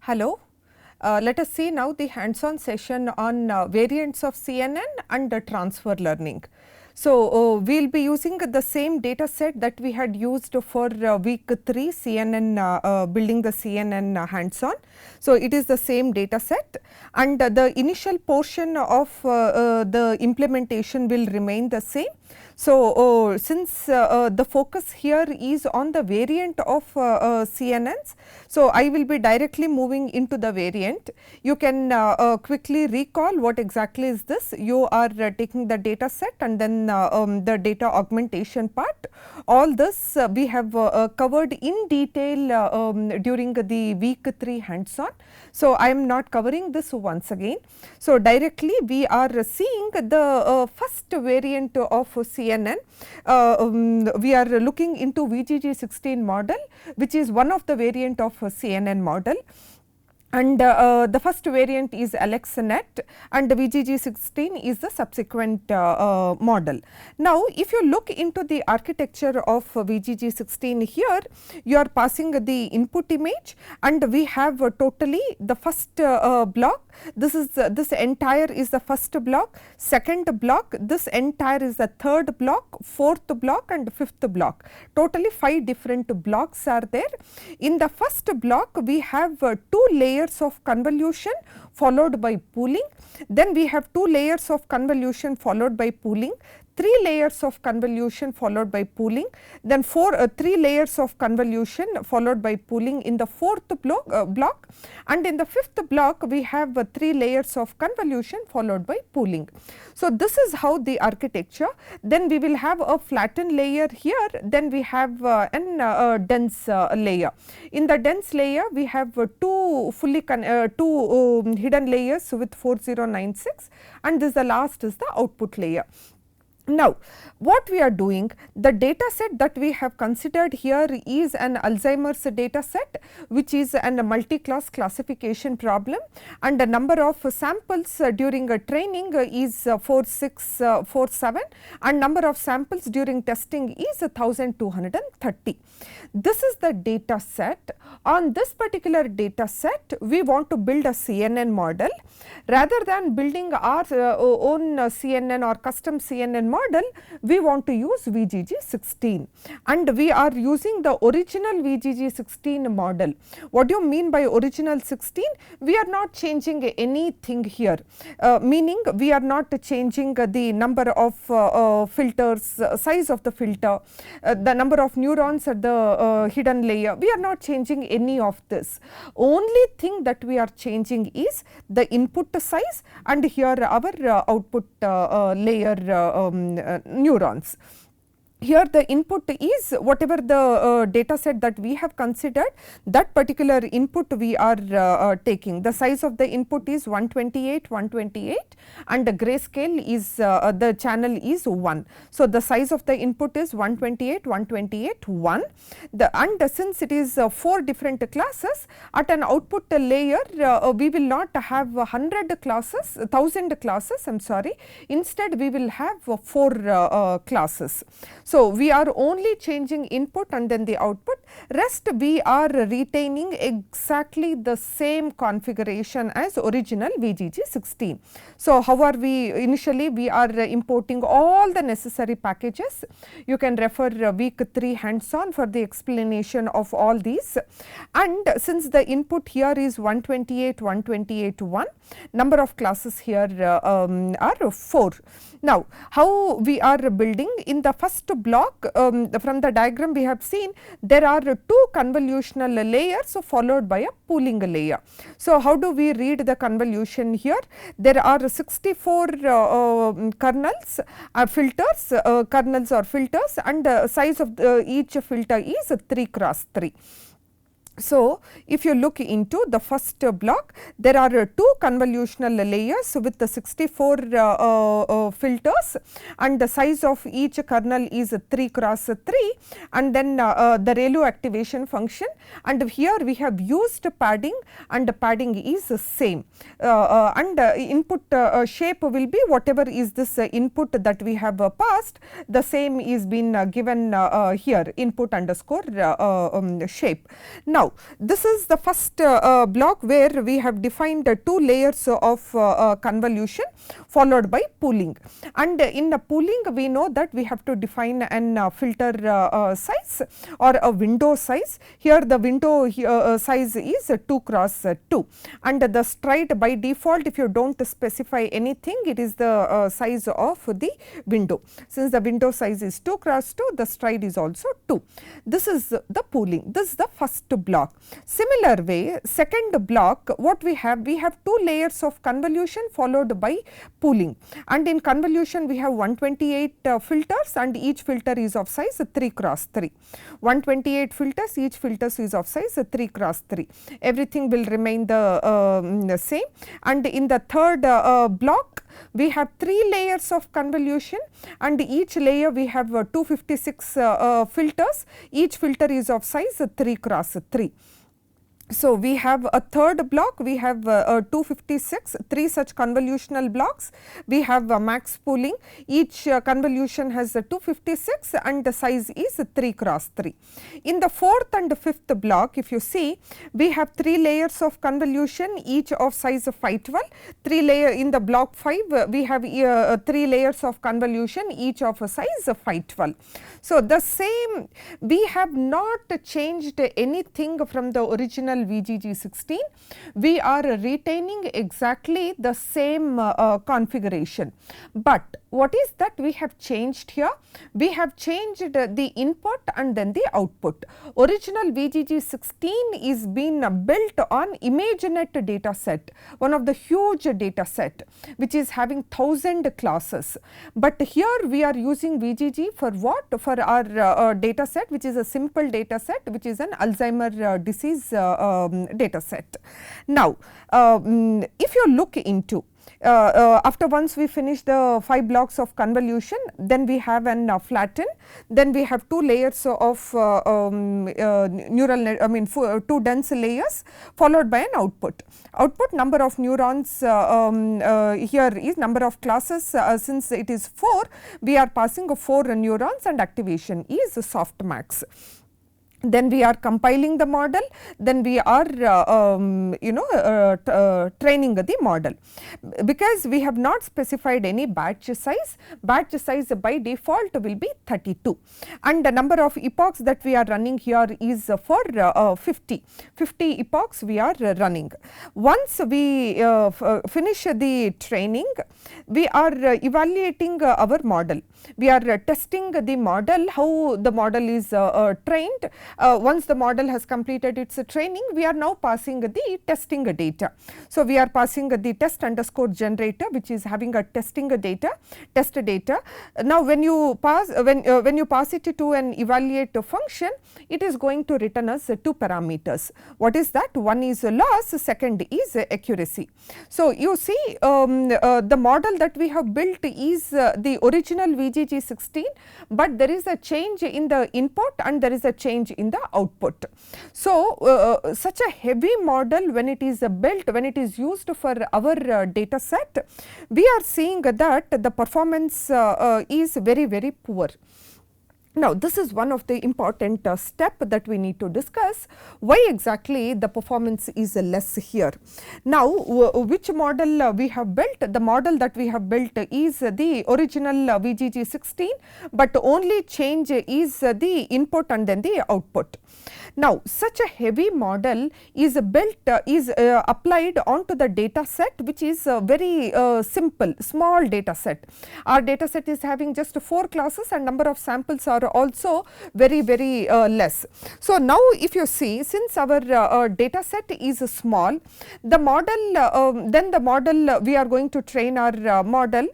Hello. Let us see now the hands-on session on variants of CNN and transfer learning. So, we will be using the same data set that we had used for week 3 CNN, building the CNN hands-on. So, it is the same data set, and the initial portion of the implementation will remain the same. So, since the focus here is on the variant of CNNs, so I will be directly moving into the variant. You can quickly recall what exactly is this. You are taking the data set and then the data augmentation part. All this we have covered in detail during the week 3 hands-on. So, I am not covering this once again. So, directly we are seeing the first variant of CNN. We are looking into VGG16 model, which is one of the variant of CNN model. And the first variant is AlexNet, and the VGG16 is the subsequent model. Now, if you look into the architecture of VGG16 here, you are passing the input image, and we have totally the first block. This is this entire is the first block, second block, this entire is the third block, fourth block and fifth block. Totally 5 different blocks are there. In the first block, we have 2 layers of convolution followed by pooling. Then we have 2 layers of convolution followed by pooling. 3 layers of convolution followed by pooling, then 3 layers of convolution followed by pooling in the fourth block, and in the fifth block we have 3 layers of convolution followed by pooling. So, this is how the architecture. Then we will have a flattened layer here, then we have an dense layer. In the dense layer we have 2 hidden layers with 4096, and this the last is the output layer. Now, what we are doing, the data set that we have considered here is an Alzheimer's data set, which is a multi-class classification problem, and the number of samples during a training is 4647, and number of samples during testing is 1230. This is the data set. On this particular data set, we want to build a CNN model. Rather than building our own CNN or custom CNN model, we want to use VGG16, and we are using the original VGG16 model. What do you mean by original 16? We are not changing anything here, meaning we are not changing the number of filters, size of the filter, the number of neurons at the hidden layer. We are not changing any of this. Only thing that we are changing is the input size, and here our output layer neurons. Here the input is whatever the data set that we have considered, that particular input we are taking. The size of the input is 128, 128, and the grayscale is the channel is 1. So, the size of the input is 128, 128, 1. And since it is 4 different classes, at an output layer we will not have 100 classes, 1000 classes, I am sorry. Instead, we will have 4 classes. So, we are only changing input and then the output, rest we are retaining exactly the same configuration as original VGG16. So, how are we? Initially we are importing all the necessary packages. You can refer week 3 hands-on for the explanation of all these, and since the input here is 128, 128, 1, number of classes here are 4. Now, how we are building? In the first block, from the diagram we have seen there are 2 convolutional layers followed by a pooling layer. So, how do we read the convolution here? There are 64 kernels, filters, kernels or filters, and the size of each filter is 3 cross 3. So, if you look into the first block, there are 2 convolutional layers with the 64 filters, and the size of each kernel is 3 cross 3, and then the ReLU activation function, and here we have used padding, and the padding is same, and input shape will be whatever is this input that we have passed, the same is been given here, input underscore shape. Now, Now, this is the first block where we have defined 2 layers of convolution followed by pooling, and in the pooling we know that we have to define an filter size or a window size. Here the window size is 2 cross 2, and the stride by default, if you do not specify anything, it is the size of the window. Since the window size is 2 cross 2, the stride is also 2. This is the pooling. This is the first block. Similar way, second block, what we have 2 layers of convolution followed by pooling, and in convolution we have 128 filters, and each filter is of size 3 cross 3. 128 filters, each filter is of size 3 cross 3. Everything will remain the same, and in the third block we have 3 layers of convolution, and each layer we have 256 filters. Each filter is of size 3 cross 3. So, we have a third block, we have 256, 3 such convolutional blocks. We have max pooling, each convolution has 256 and the size is 3 cross 3. In the fourth and fifth block, if you see, we have 3 layers of convolution, each of size 512. 3 layer in the block 5, we have 3 layers of convolution, each of a size 512. So, the same, we have not changed anything from the original VGG16, we are retaining exactly the same configuration, but what is that we have changed here? We have changed the input and then the output. Original VGG16 is been built on ImageNet data set, one of the huge data set which is having 1000 classes, but here we are using VGG for what? For our data set, which is a simple data set, which is an Alzheimer disease data set. Now, if you look into after once we finish the 5 blocks of convolution, then we have an flatten, then we have 2 layers of neural net, 2 dense layers followed by an output. Output number of neurons here is number of classes, since it is 4, we are passing 4 neurons and activation is softmax. Then we are compiling the model, then we are training the model. Because we have not specified any batch size by default will be 32, and the number of epochs that we are running here is for 50 epochs we are running. Once we finish the training, we are evaluating our model. We are testing the model, how the model is trained. Once the model has completed its training, we are now passing the testing data. So, we are passing the test underscore generator, which is having a testing data, test data. Now, when you pass it to an evaluate function, it is going to return us 2 parameters. What is that? One is loss, second is accuracy. So, you see the model that we have built is the original VGG16, but there is a change in the input and there is a change in the output. So, such a heavy model, when it is built, when it is used for our data set, we are seeing that the performance is very poor. Now, this is one of the important step that we need to discuss, why exactly the performance is less here. Now, which model we have built? The model that we have built is the original VGG16, but only change is the input and then the output. Now, such a heavy model is built, applied onto the data set, which is very simple, small data set. Our data set is having just 4 classes and number of samples are also very less. So, now if you see, since our data set is small, the model, then the model we are going to train our model,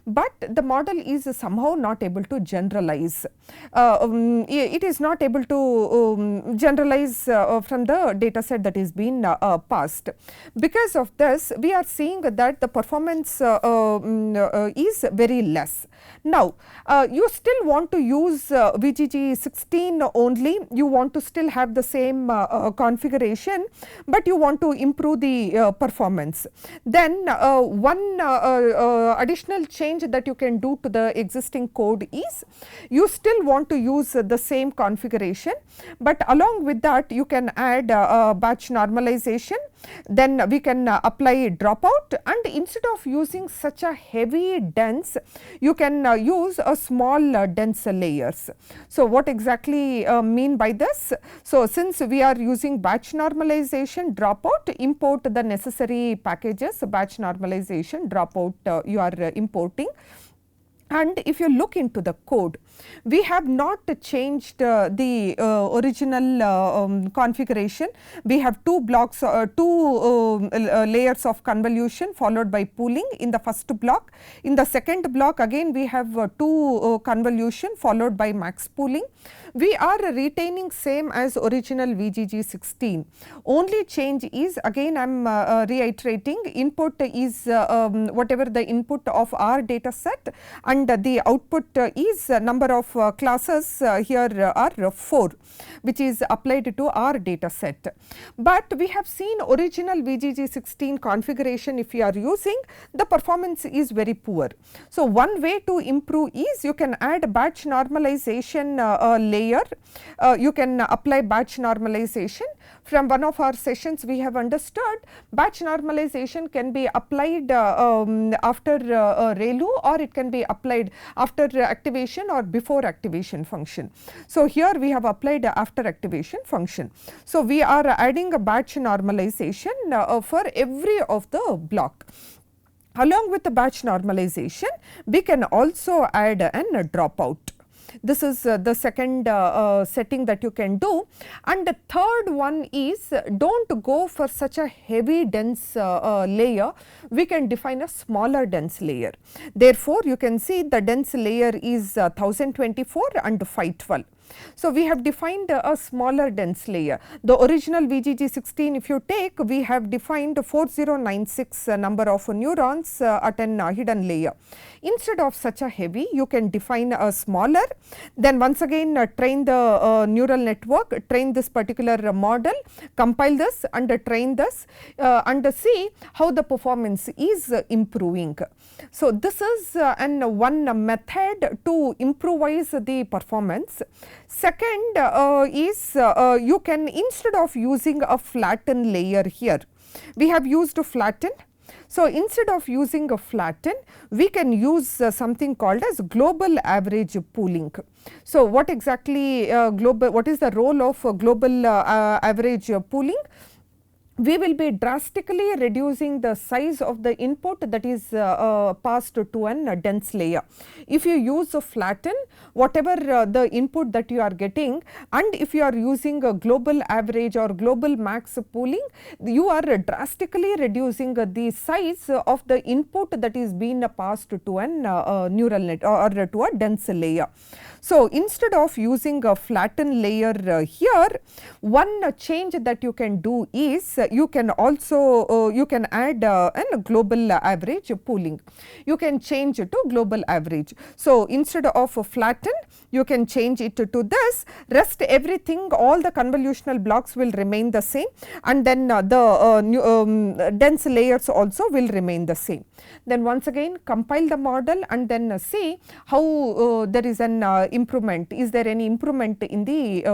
but the model is somehow not able to generalize. It is not able to generalize from the data set that is being passed. Because of this, we are seeing that the performance is very less. Now, you still want to use VGG16 only, you want to still have the same configuration, but you want to improve the performance. Then one additional change that you can do to the existing code is, you still want to use the same configuration, but along along with that you can add batch normalization, then we can apply dropout, and instead of using such a heavy dense, you can use a small dense layers. So, what exactly mean by this? So, since we are using batch normalization dropout, import the necessary packages, batch normalization dropout you are importing. And if you look into the code, we have not changed the original configuration. We have two blocks, layers of convolution followed by pooling in the first block. In the second block again we have two convolution followed by max pooling. We are retaining same as original VGG16. Only change is, again I am reiterating, input is whatever the input of our data set, and the output is number of classes here are 4, which is applied to our data set. But we have seen original VGG16 configuration, if you are using, the performance is very poor. So, one way to improve is you can add batch normalization layer. You can apply batch normalization. From one of our sessions we have understood batch normalization can be applied after ReLU, or it can be applied after activation or before activation function. So, here we have applied after activation function. So, we are adding a batch normalization for every of the block. Along with the batch normalization, we can also add an dropout. This is the second setting that you can do, and the third one is do not go for such a heavy dense layer. We can define a smaller dense layer. Therefore, you can see the dense layer is 1024 and 512. So, we have defined a smaller dense layer. The original VGG16, if you take, we have defined 4096 number of neurons at an hidden layer. Instead of such a heavy, you can define a smaller, then once again train the neural network, train this particular model, compile this and train this and see how the performance is improving. So, this is one method to improvise the performance. Second is you can, instead of using a flatten layer here, we have used a flatten. So, instead of using a flatten, we can use something called as global average pooling. So, what exactly what is the role of global average pooling? We will be drastically reducing the size of the input that is passed to a dense layer. If you use a flatten, whatever the input that you are getting, and if you are using a global average or global max pooling, you are drastically reducing the size of the input that is being passed to a neural net or to a dense layer. So, instead of using a flatten layer here, one change that you can do is you can also you can add a global average pooling. You can change it to global average. So, instead of flatten, you can change it to this. Rest everything, all the convolutional blocks will remain the same, and then the dense layers also will remain the same. Then once again compile the model and then see how there is an improvement. Is there any improvement in the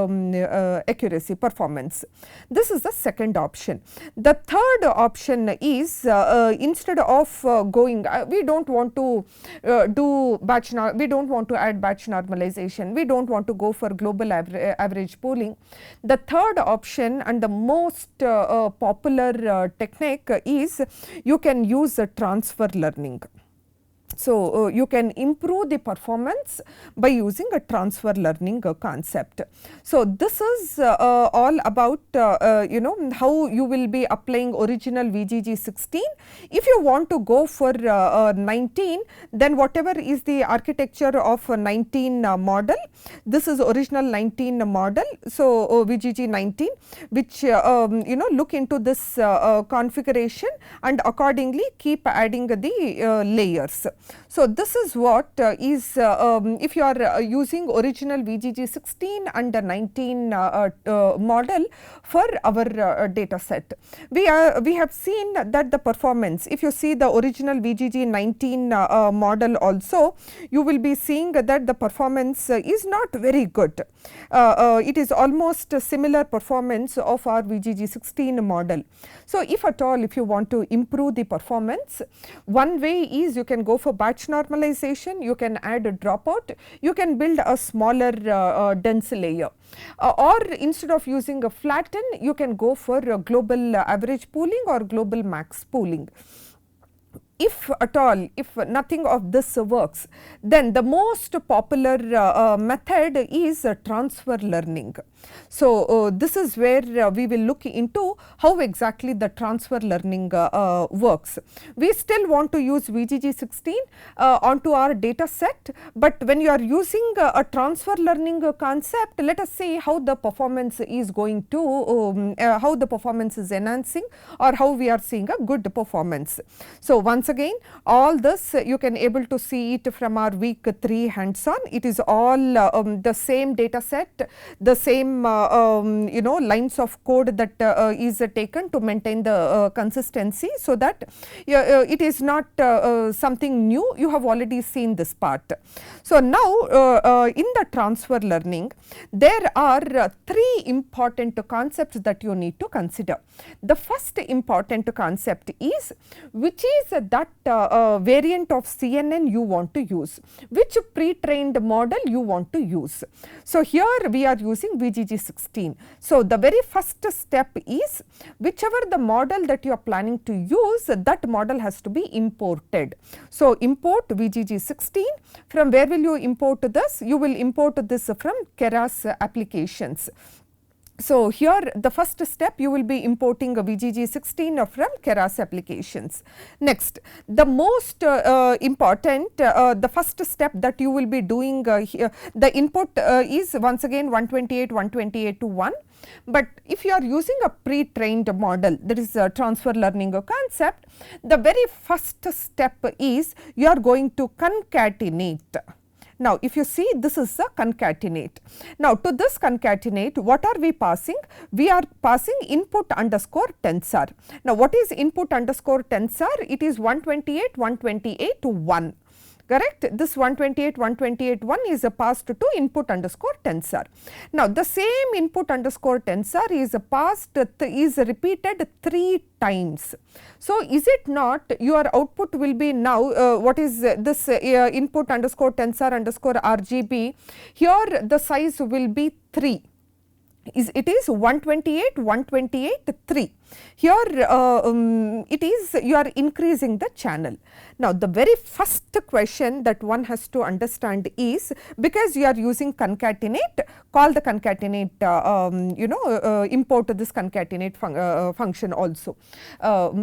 accuracy performance? This is the second option. The third option is instead of going, we do not want to do batch, we do not want to add batch normalization, we do not want to go for global average pooling. The third option and the most popular technique is you can use transfer learning. So, you can improve the performance by using a transfer learning concept. So, this is all about how you will be applying original VGG16. If you want to go for 19, then whatever is the architecture of 19 model, this is original 19 model. So, VGG19, which look into this configuration and accordingly keep adding the layers. So, this is what is if you are using original VGG 16 and 19 model for our data set. We have seen that the performance, if you see the original VGG 19 model also, you will be seeing that the performance is not very good. It is almost a similar performance of our VGG 16 model. So, if at all if you want to improve the performance, one way is you can go for batch normalization, you can add a dropout, you can build a smaller dense layer, or instead of using a flatten, you can go for a global average pooling or global max pooling. If at all, if nothing of this works, then the most popular method is transfer learning. So, this is where we will look into how exactly the transfer learning works. We still want to use VGG 16 onto our data set, but when you are using a transfer learning concept, let us see how the performance is going to, how the performance is enhancing, or how we are seeing a good performance. So, once again, all this you can able to see it from our week 3 hands on. It is all the same data set, the same lines of code that is taken to maintain the consistency, so that it is not something new. You have already seen this part. So, now in the transfer learning, there are 3 important concepts that you need to consider. The first important concept is which is that variant of CNN you want to use, which pre-trained model you want to use. So, here we are using VGG 16. So, the very first step is whichever the model that you are planning to use, that model has to be imported. So, import VGG 16. From where will you import this? You will import this from Keras applications. So, here the first step you will be importing a VGG 16 from Keras applications. Next, the most important, the first step that you will be doing here, the input is once again 128, 128 to 1. But if you are using a pre-trained model, that is a transfer learning concept, the very first step is you are going to concatenate. Now, if you see, this is a concatenate. Now, to this concatenate, what are we passing? We are passing input underscore tensor. Now, what is input underscore tensor? It is 128, 128 to 1. Correct? This 128, 128, 1 is passed to input underscore tensor. Now, the same input underscore tensor is passed, is repeated 3 times. So, is it not your output will be now, what is this input underscore tensor underscore RGB? Here the size will be 3. It is 128, 128, 3. Here it is you are increasing the channel. Now, the very first question that one has to understand is, because you are using concatenate, call the concatenate import this concatenate function also,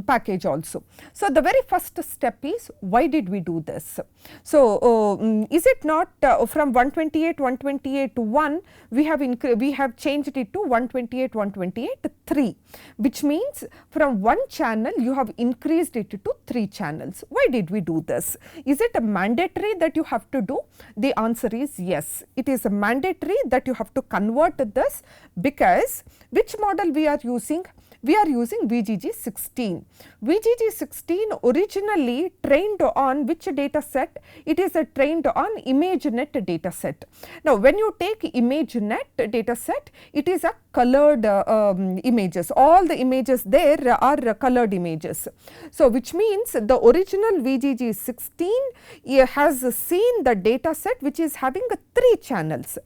package also. So, the very first step is, why did we do this? So, is it not from 128, 128 to 1, we have changed it to 128, 128 3, which means from 1 channel you have increased it to 3 channels. Why did we do this? Is it a mandatory that you have to do? The answer is yes. It is a mandatory that you have to convert this, because which model we are using? We are using VGG 16. VGG 16 originally trained on which data set? It is trained on ImageNet data set. Now, when you take ImageNet data set, it is a colored images. All the images there are colored images. So, which means the original VGG 16 has seen the data set which is having 3 channels.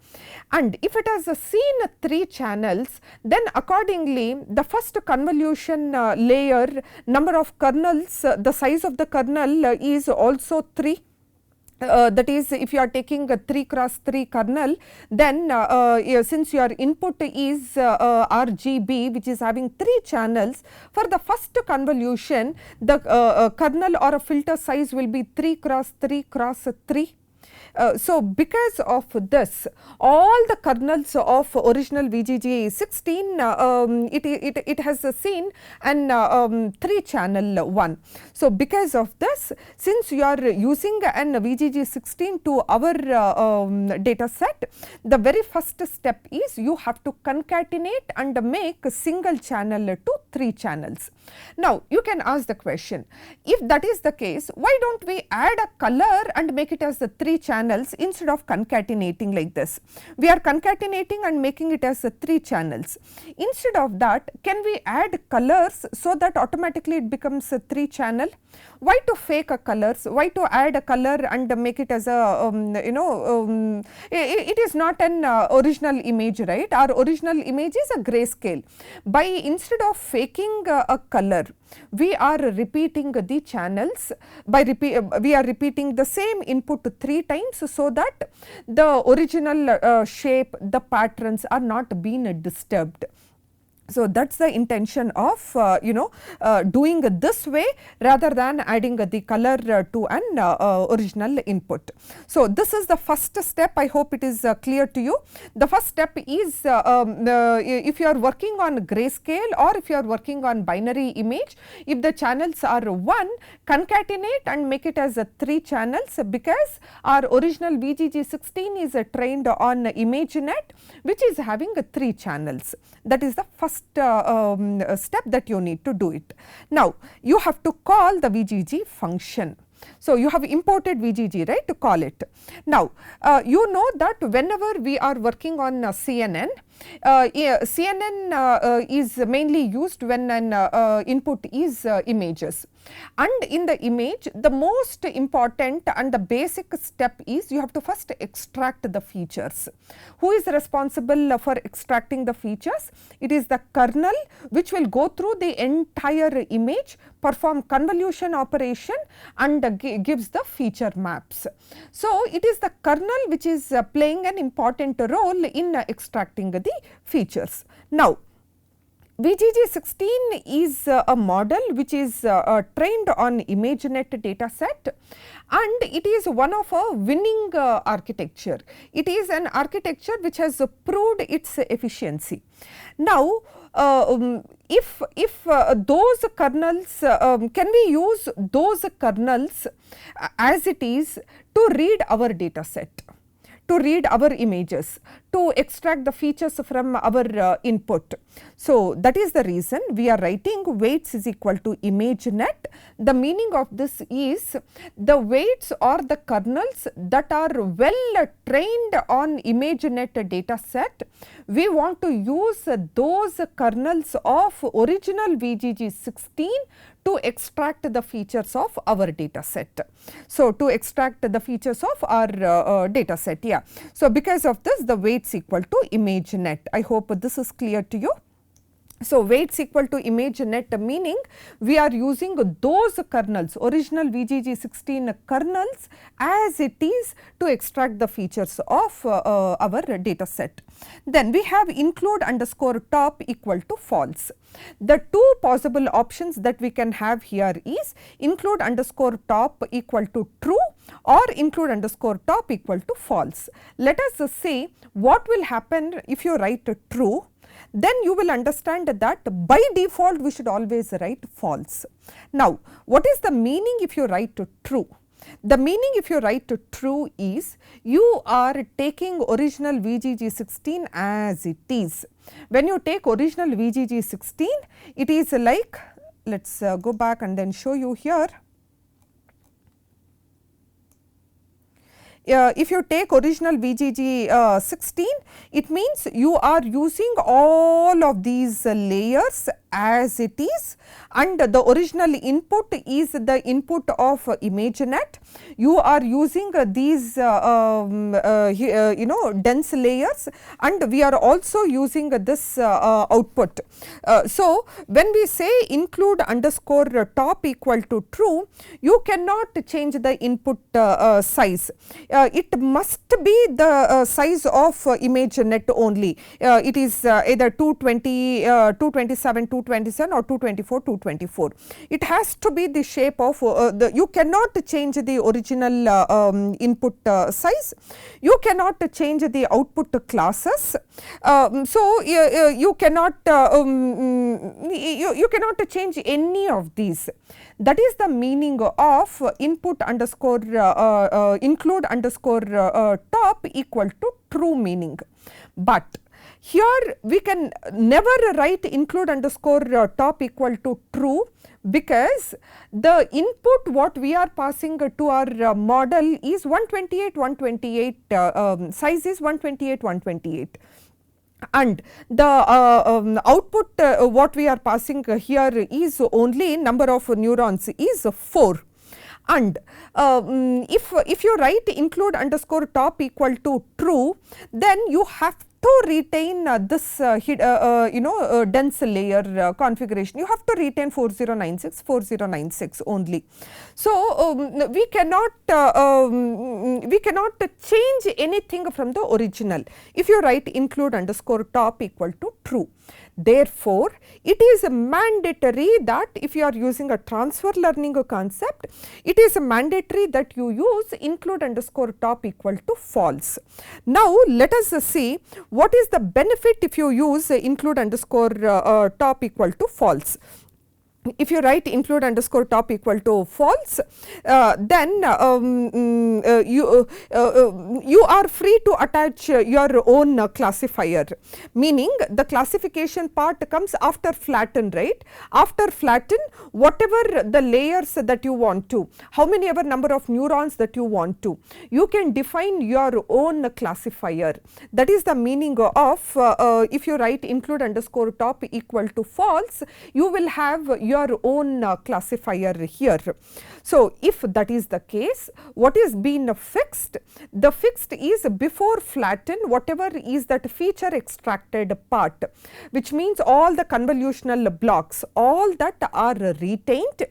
And if it has seen 3 channels, then accordingly the first convolution layer, number of kernels, the size of the kernel is also 3. That is, if you are taking a 3 cross 3 kernel, then since your input is RGB, which is having 3 channels, for the first convolution, the kernel or a filter size will be 3 cross 3 cross 3. So because of this, all the kernels of original VGG16 it has seen an 3 channel one. So because of this, since you are using an VGG16 to our data set, the very first step is you have to concatenate and make a single channel to 3 channels. Now you can ask the question, if that is the case, why don't we add a color and make it as the 3 channels instead of concatenating like this? We are concatenating and making it as 3 channels. Instead of that, can we add colors so that automatically it becomes a 3 channel? Why to fake a colors? Why to add a color and make it as a it is not an original image, right? Our original image is a grayscale. By instead of faking a color, we are repeating the channels. By we are repeating the same input 3 times, so that the original shape, the patterns are not being disturbed. So that is the intention of doing this way rather than adding the color to an original input. So this is the first step. I hope it is clear to you. The first step is if you are working on grayscale or if you are working on binary image, if the channels are 1, concatenate and make it as 3 channels, because our original VGG16 is trained on ImageNet, which is having 3 channels. That is the first step that you need to do it. Now you have to call the VGG function. So you have imported VGG, right, to call it. Now you know that whenever we are working on CNN, CNN is mainly used when an input is images, and in the image the most important and the basic step is you have to first extract the features. Who is responsible for extracting the features? It is the kernel, which will go through the entire image, perform convolution operation and gives the feature maps. So it is the kernel which is playing an important role in extracting the features. Now VGG16 is a model which is trained on ImageNet data set, and it is one of a winning architecture. It is an architecture which has proved its efficiency. Now if those kernels, can we use those kernels as it is to read our data set, to read our images, to extract the features from our input? So that is the reason we are writing weights is equal to ImageNet. The meaning of this is the weights or the kernels that are well trained on ImageNet data set. We want to use those kernels of original VGG16 to extract the features of our data set. So to extract the features of our data set, yeah. So because of this, the weights equal to ImageNet. I hope this is clear to you. So weights equal to ImageNet, meaning we are using those kernels, original VGG16 kernels as it is to extract the features of our data set. Then we have include underscore top equal to false. The two possible options that we can have here is include underscore top equal to true or include underscore top equal to false. Let us say what will happen if you write true. Then you will understand that by default we should always write false. Now what is the meaning if you write true? The meaning if you write true is you are taking original VGG16 as it is. When you take original VGG16, it is like, let us go back and then show you here. If you take original VGG16, it means you are using all of these layers as it is, and the original input is the input of ImageNet. You are using these dense layers, and we are also using this output. So when we say include underscore top equal to true, you cannot change the input size. It must be the size of ImageNet only. It is either 220, 227, 227 or 224, 224. It has to be the shape of you cannot change the original input size, you cannot change the output classes. So, you cannot you cannot change any of these. That is the meaning of input underscore include underscore top equal to true meaning. But here we can never write include underscore top equal to true, because the input what we are passing to our model is 128, 128, size is 128, 128. And the output what we are passing here is only number of neurons is 4. And if you write include underscore top equal to true, then you have to retain this dense layer configuration. You have to retain 4096, 4096 only. So, we cannot change anything from the original if you write include underscore top equal to true. Therefore, it is mandatory that if you are using a transfer learning concept, it is mandatory that you use include underscore top equal to false. Now, let us see what is the benefit if you use include underscore top equal to false. If you write include underscore top equal to false, then you are free to attach your own classifier, meaning the classification part comes after flatten, right? After flatten, whatever the layers that you want to, how many ever number of neurons that you want to, you can define your own classifier. That is the meaning of if you write include underscore top equal to false, you will have your own classifier here. So, if that is the case, what is being fixed? The fixed is before flatten whatever is that feature extracted part, which means all the convolutional blocks, all that are retained.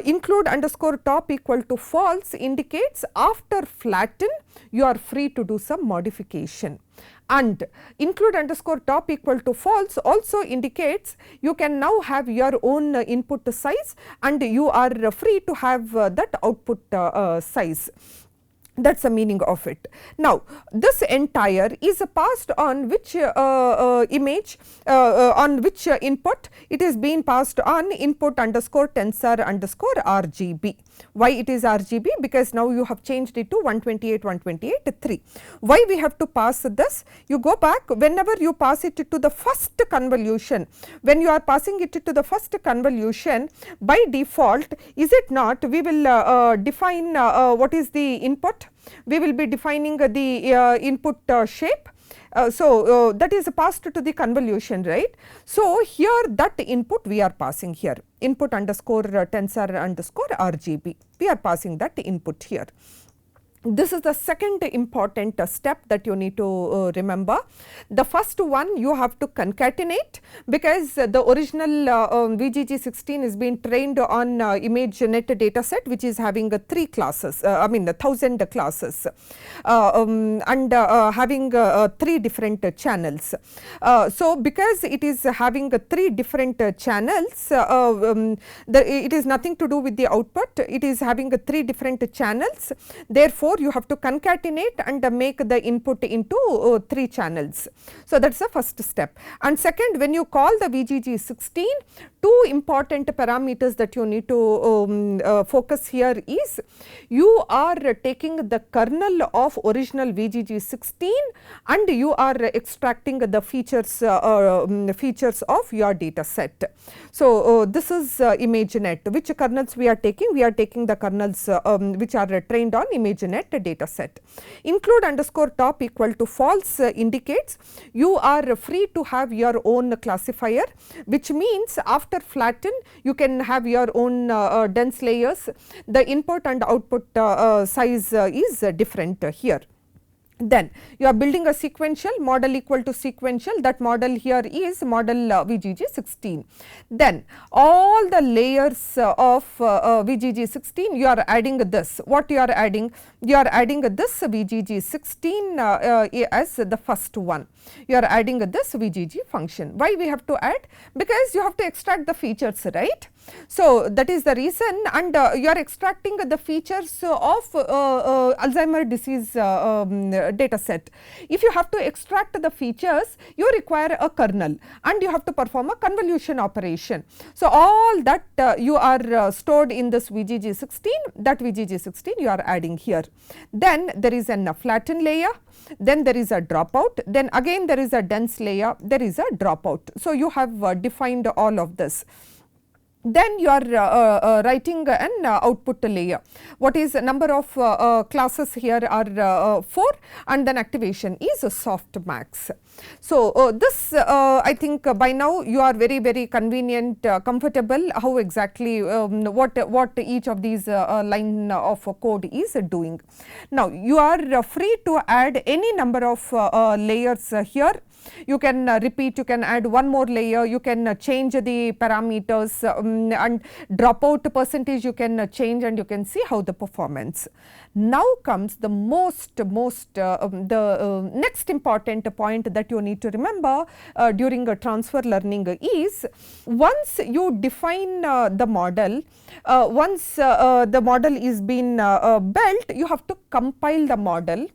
Include underscore top equal to false indicates after flatten you are free to do some modification. And include underscore top equal to false also indicates you can now have your own input size and you are free to have that output size. That is the meaning of it. Now, this entire is passed on which image, on which input? It is being passed on input underscore tensor underscore RGB. Why it is RGB? Because now you have changed it to 128, 128, 3. Why we have to pass this? You go back, whenever you pass it to the first convolution, when you are passing it to the first convolution, by default, is it not, we will define what is the input? We will be defining the input shape. So, that is passed to the convolution, right. So, here that input we are passing here, input underscore tensor underscore RGB, we are passing that input here. This is the second important step that you need to remember. The first one you have to concatenate, because the original VGG16 is being trained on ImageNet data set, which is having 3 classes, 1000 classes and having 3 different channels. So, because it is having 3 different channels, it is nothing to do with the output, it is having 3 different channels. Therefore, you have to concatenate and make the input into 3 channels. So, that is the first step. And second, when you call the VGG16, 2 important parameters that you need to focus here is, you are taking the kernel of original VGG16 and you are extracting the features of your data set. So, this is ImageNet. Which kernels we are taking? We are taking the kernels which are trained on ImageNet data set. Include underscore top equal to false indicates you are free to have your own classifier, which means after flatten you can have your own dense layers. The input and output size is different here. Then you are building a sequential model equal to sequential, that model here is model VGG16. Then all the layers of VGG16 you are adding this. What you are adding? You are adding this VGG16 as the first one. You are adding this VGG function. Why we have to add? Because you have to extract the features, right? So that is the reason, and you are extracting the features of Alzheimer disease data set. If you have to extract the features, you require a kernel and you have to perform a convolution operation. So all that you are stored in this VGG16, that VGG16 you are adding here. Then there is a flatten layer, then there is a dropout, then again there is a dense layer, there is a dropout. So you have defined all of this. Then you are writing an output layer. What is number of classes here are 4, and then activation is softmax. So this I think by now you are very convenient, comfortable how exactly what each of these line of code is doing. Now you are free to add any number of layers here. You can repeat, you can add one more layer, you can change the parameters and dropout percentage you can change, and you can see how the performance. Now comes the next important point that you need to remember during transfer learning is, once you define the model, once the model is been built, you have to compile the model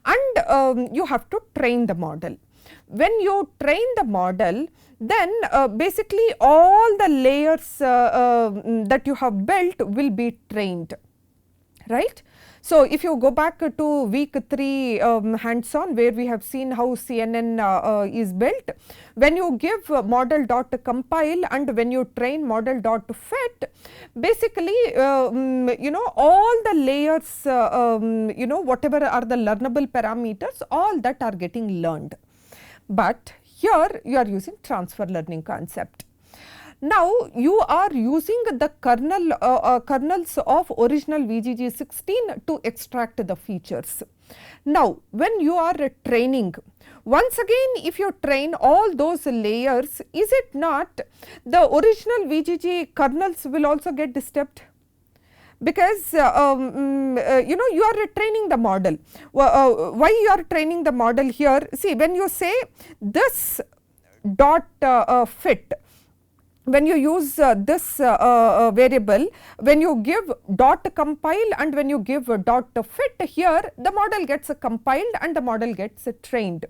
and you have to train the model. When you train the model, then basically all the layers that you have built will be trained, right. So if you go back to week 3 hands-on, where we have seen how CNN is built, when you give model.compile and when you train model.fit, basically you know, all the layers you know, whatever are the learnable parameters, all that are getting learned. But here you are using transfer learning concept. Now you are using the kernels of original VGG16 to extract the features. Now when you are training, once again if you train all those layers, is it not the original VGG kernels will also get disturbed? Because you know, you are training the model. Why you are training the model here? See, when you say this dot fit, when you use this variable, when you give dot compile and when you give dot fit, here the model gets compiled and the model gets trained.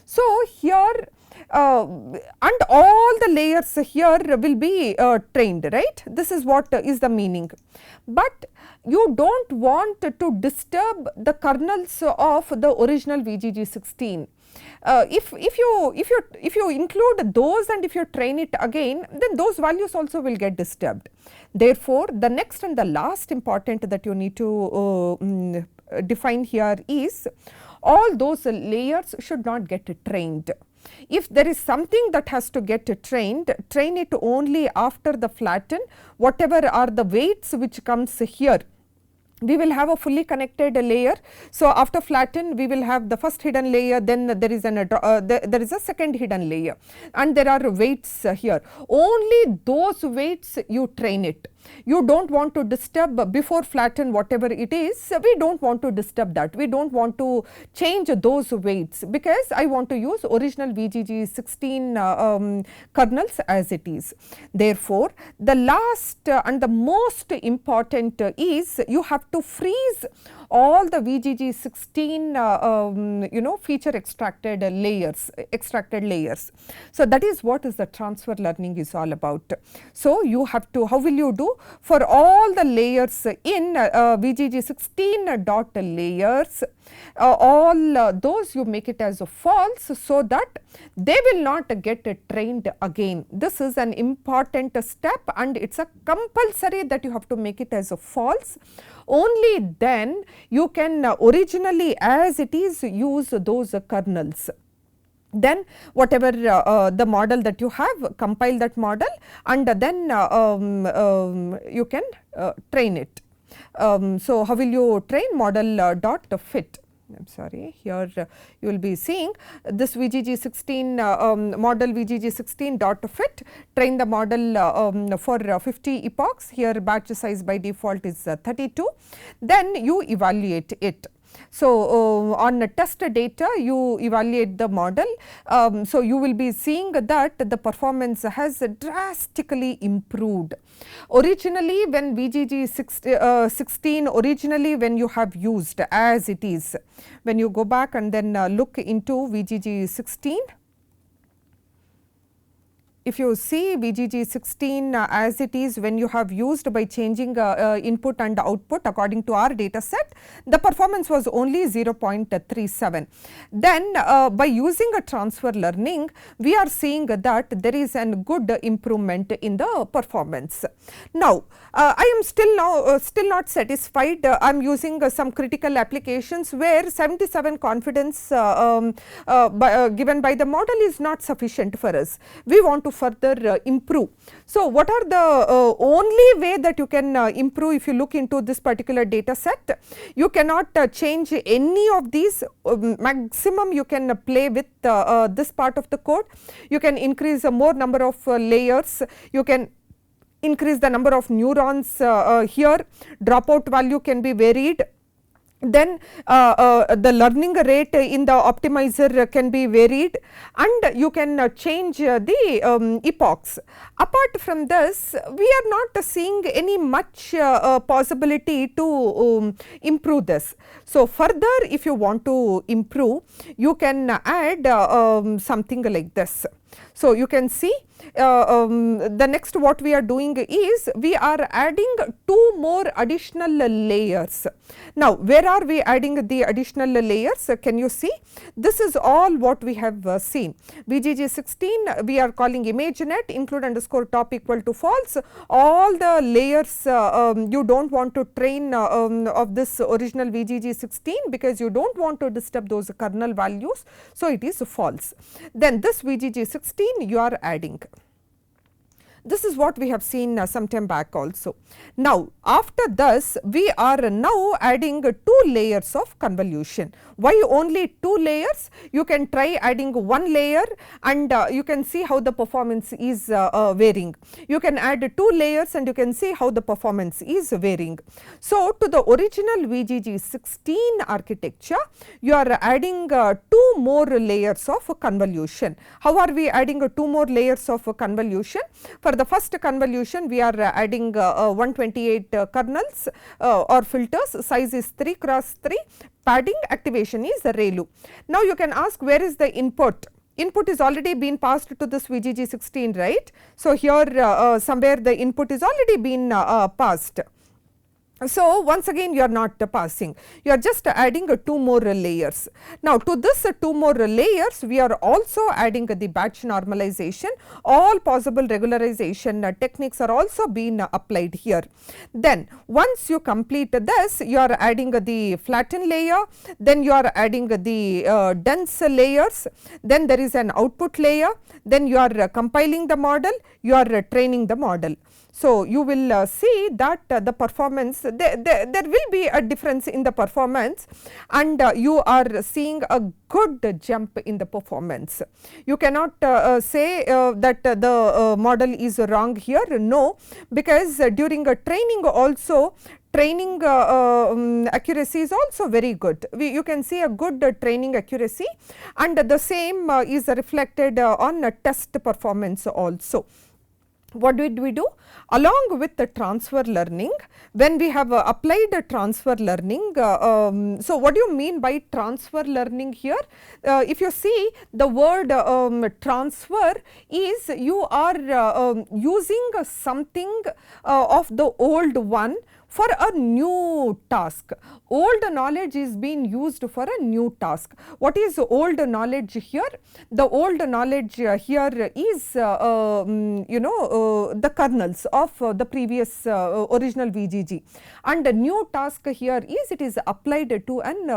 So here and all the layers here will be trained, right? This is what is the meaning. But you do not want to disturb the kernels of the original VGG16. If you include those and if you train it again, then those values also will get disturbed. Therefore, the next and the last important that you need to define here is, all those layers should not get trained. If there is something that has to get trained, train it only after the flatten. Whatever are the weights which comes here, we will have a fully connected layer. So after flatten, we will have the first hidden layer, then there is a second hidden layer, and there are weights here. Only those weights you train it. You do not want to disturb before flatten whatever it is, we do not want to disturb that. We do not want to change those weights, because I want to use original VGG16 kernels as it is. Therefore, the last and the most important is, you have to freeze all the VGG16 you know, feature extracted layers. So that is what is the transfer learning is all about. So you have to, how will you do? For all the layers in VGG16 dot layers, all those you make it as a false, so that they will not get trained again. This is an important step, and it is a compulsory that you have to make it as a false. Only then you can originally as it is use those kernels. Then whatever the model that you have, compile that model, and then you can train it. So how will you train? Model dot fit. I am sorry, here you will be seeing this VGG16 model VGG16 dot fit, train the model for 50 epochs. Here batch size by default is 32, then you evaluate it. So, on test data you evaluate the model. So, you will be seeing that the performance has drastically improved. Originally when VGG 16 originally when you have used as it is, when you go back and then look into VGG 16, if you see VGG 16 as it is when you have used by changing input and output according to our data set, the performance was only 0.37. Then by using a transfer learning, we are seeing that there is a good improvement in the performance. Now, I am still not satisfied. I am using some critical applications where 77 confidence given by the model is not sufficient for us. We want to further improve. So, what are the only way that you can improve if you look into this particular data set? You cannot change any of these. Maximum you can play with this part of the code. You can increase more number of layers. You can increase the number of neurons here. Dropout value can be varied. Then the learning rate in the optimizer can be varied, and you can change the epochs. Apart from this, we are not seeing any much possibility to improve this. So, further if you want to improve, you can add something like this. So, you can see the next what we are doing is we are adding 2 more additional layers. Now, where are we adding the additional layers? Can you see? This is all what we have seen. VGG 16 we are calling ImageNet, include underscore top equal to false. All the layers you do not want to train of this original VGG 16 because you do not want to disturb those kernel values. So, it is false. Then this VGG 16 you are adding. This is what we have seen some time back also. Now, after this we are now adding 2 layers of convolution. Why only 2 layers? You can try adding 1 layer and you can see how the performance is varying. You can add 2 layers and you can see how the performance is varying. So, to the original VGG 16 architecture, you are adding 2 more layers of convolution. How are we adding 2 more layers of convolution? For the first convolution, we are adding 128 kernels or filters, size is 3 cross 3, padding, activation is ReLU. Now, you can ask where is the input? Input is already been passed to this VGG 16, right? So, here somewhere the input is already been passed. So, once again you are not passing, you are just adding 2 more layers. Now, to this 2 more layers, we are also adding the batch normalization. All possible regularization techniques are also being applied here. Then, once you complete this, you are adding the flatten layer, then you are adding the dense layers, then there is an output layer, then you are compiling the model, you are training the model. So, you will see that the performance, there will be a difference in the performance, and you are seeing a good jump in the performance. You cannot say that the model is wrong here, no, because during training also, training accuracy is also very good. You can see a good training accuracy, and the same is reflected on test performance also. What did we do? Along with the transfer learning, when we have applied transfer learning, so what do you mean by transfer learning here? If you see the word transfer is you are using something of the old one for a new task. Old knowledge is being used for a new task. What is old knowledge here? The old knowledge here is the kernels of the previous original VGG, and the new task here is it is applied to an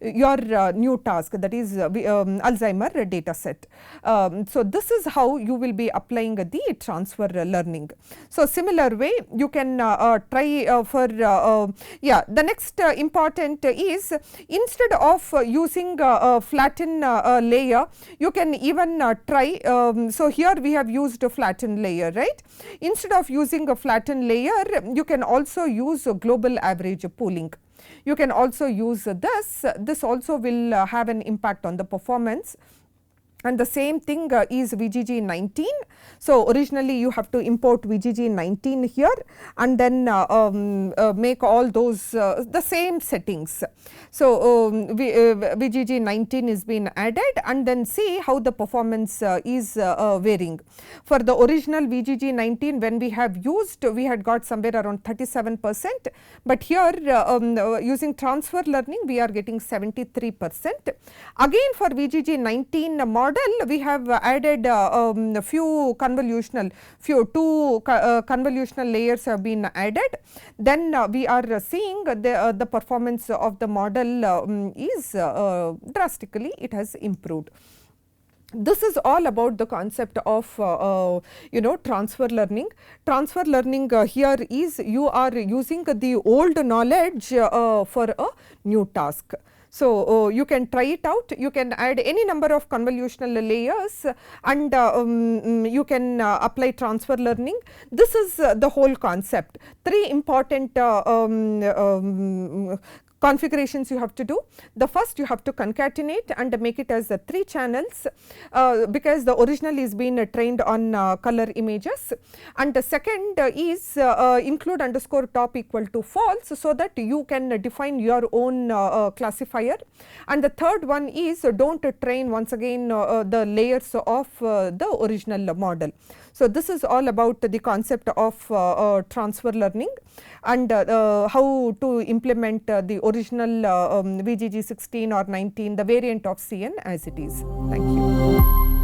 your new task, that is Alzheimer data set. So, this is how you will be applying the transfer learning. So, similar way you can try for yeah, the next important is, instead of using a flatten layer, you can even try, so here we have used a flatten layer, right. Instead of using a flatten layer, you can also use a global average pooling. You can also use this also will have an impact on the performance. And the same thing is VGG 19. So, originally you have to import VGG 19 here, and then make all those the same settings. So, VGG 19 is being added, and then see how the performance is varying. For the original VGG 19, when we have used, we had got somewhere around 37%, but here using transfer learning we are getting 73%. Again, for VGG 19 model, we have added two convolutional layers have been added. Then we are seeing the performance of the model is drastically, it has improved. This is all about the concept of transfer learning. Transfer learning here is, you are using the old knowledge for a new task. So, you can try it out, you can add any number of convolutional layers, and you can apply transfer learning. This is the whole concept. Three important configurations you have to do. The first, you have to concatenate and make it as 3 channels, because the original is being trained on color images. And the second is include underscore top equal to false, so that you can define your own classifier. And the third one is, don't train once again the layers of the original model. So, this is all about the concept of transfer learning, and how to implement the original VGG 16 or 19, the variant of CN as it is. Thank you.